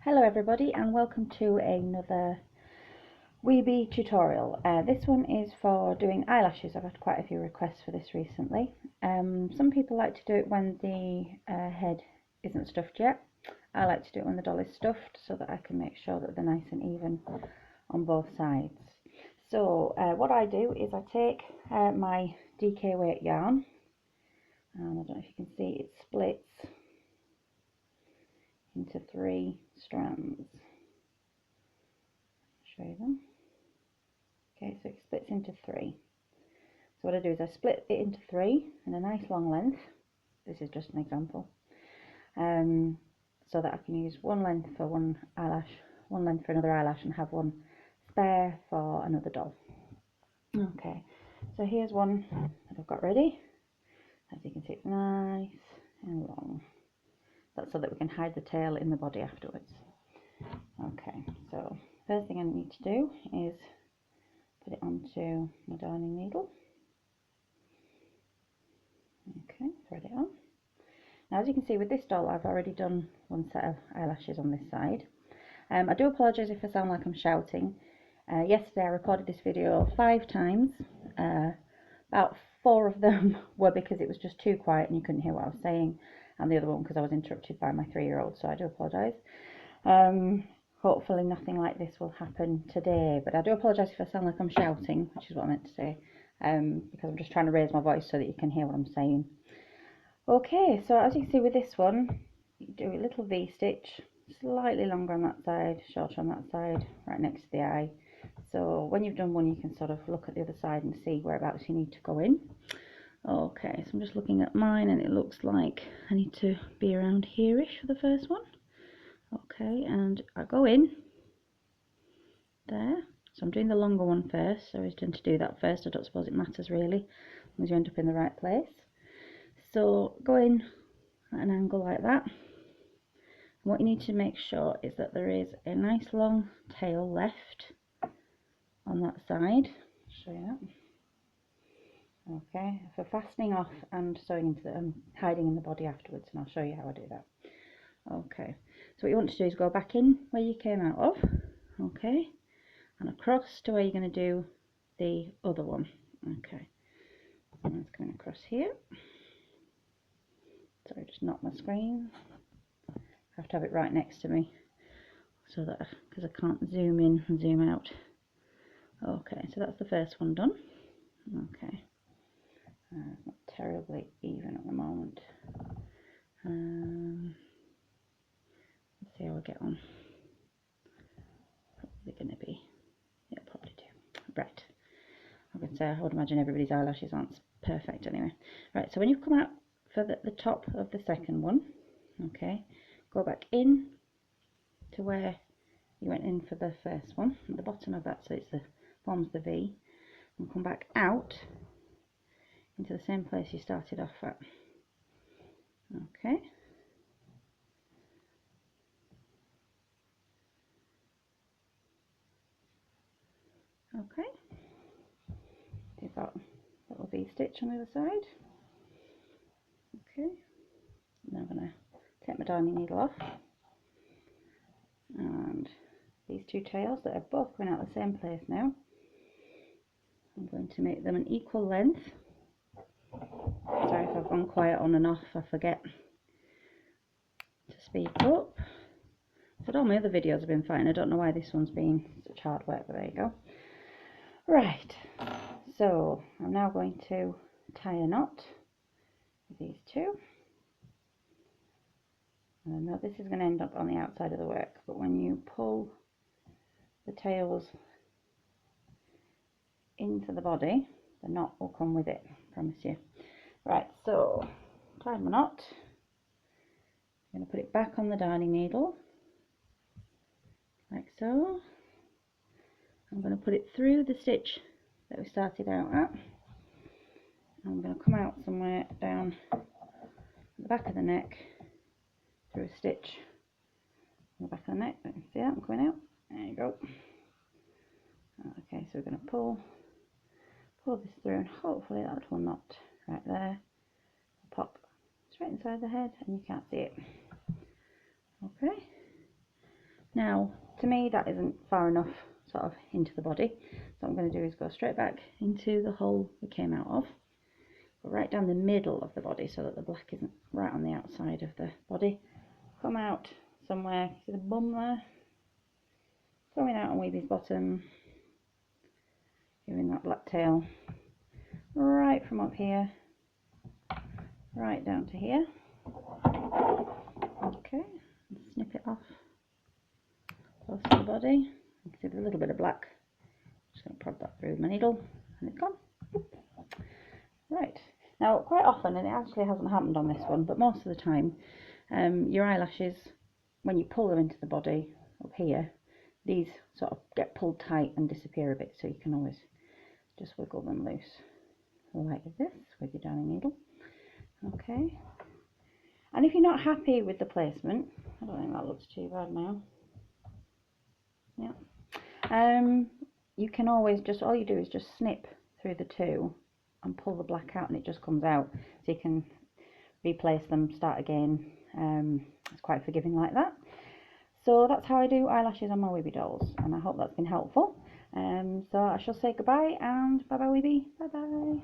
Hello everybody and welcome to another Weebee tutorial. This one is for doing eyelashes. I've had quite a few requests for this recently. Some people like to do it when the head isn't stuffed yet. I like to do it when the doll is stuffed so that I can make sure that they're nice and even on both sides. So what I do is I take my DK weight yarn, and I don't know if you can see it splits into 3 strands. Show you them. Okay, so it splits into 3. So what I do is I split it into 3 in a nice long length. This is just an example. So that I can use one length for one eyelash, one length for another eyelash, and have one spare for another doll. Okay, so here's one that I've got ready. As you can see, it's nice and long. That's so that we can hide the tail in the body afterwards. Okay, so first thing I need to do is put it onto my darning needle. Okay, thread it on. Now as you can see with this doll I've already done one set of eyelashes on this side. I do apologise if I sound like I'm shouting. Yesterday I recorded this video 5 times. About 4 of them were because it was just too quiet and you couldn't hear what I was saying, and the other one because I was interrupted by my 3-year-old, so I do apologise. Hopefully nothing like this will happen today, but I do apologise if I sound like I'm shouting, which is what I meant to say, because I'm just trying to raise my voice so that you can hear what I'm saying. Okay, so as you can see with this one, you do a little V-stitch, slightly longer on that side, shorter on that side, right next to the eye. So when you've done one, you can sort of look at the other side and see whereabouts you need to go in. Okay, so I'm just looking at mine and it looks like I need to be around here-ish for the first one. Okay, and I go in there. So I'm doing the longer one first. I always tend to do that first. I don't suppose it matters really, as long as you end up in the right place. So go in at an angle like that. And what you need to make sure is that there is a nice long tail left on that side. I'll show you that. Okay, for fastening off and sewing into the hiding in the body afterwards, and I'll show you how I do that. Okay, so what you want to do is go back in where you came out of, okay, and across to where you're going to do the other one. Okay, and that's going across here. Sorry, just knocked my screen. I have to have it right next to me so that, because I can't zoom in and zoom out. Okay, so that's the first one done. Okay, it's not terribly even at the moment. Let's see how I get on. Probably going to be, yeah, probably do. Right, I would say I would imagine everybody's eyelashes aren't perfect anyway. Right, so when you've come out for the top of the second one, okay, go back in to where you went in for the first one, at the bottom of that, so it's the forms the V, and come back out into the same place you started off at. Okay. Okay. You've got a little V stitch on the other side. Okay. Now I'm going to take my darning needle off, and these 2 tails that are both going out the same place now, I'm going to make them an equal length. Sorry if I've gone quiet on and off, I forget to speak up. But all my other videos have been fine. I don't know why this one's been such hard work, but there you go. Right, so I'm now going to tie a knot with these 2. And I know this is going to end up on the outside of the work, but when you pull the tails into the body, the knot will come with it, I promise you. Right, so tied my knot. I'm going to put it back on the darning needle, like so. I'm going to put it through the stitch that we started out at. I'm going to come out somewhere down the back of the neck through a stitch on the back of the neck. You can see that I'm coming out. There you go. Okay, so we're going to pull this through, and hopefully that will knot right there will pop straight inside the head and you can't see it. Okay, Now, to me that isn't far enough sort of into the body, so what I'm going to do is go straight back into the hole we came out of, go right down the middle of the body so that the black isn't right on the outside of the body, come out somewhere, see the bum there, going out on Weebee's bottom, giving that black tail right from up here right down to here. Okay, snip it off close to the body. You can see there's a little bit of black. Just going to prod that through with my needle and it's gone. Right, now quite often, and it actually hasn't happened on this one, but most of the time, your eyelashes, when you pull them into the body up here, these sort of get pulled tight and disappear a bit, so you can always just wiggle them loose like this with your darning needle. Okay, and if you're not happy with the placement, I don't think that looks too bad now. Yeah, you can always just, all you do is just snip through the two and pull the black out and it just comes out, so you can replace them, start again. It's quite forgiving like that. So that's how I do eyelashes on my Weebee dolls, and I hope that's been helpful. So I shall say goodbye and bye bye Weebee, bye bye.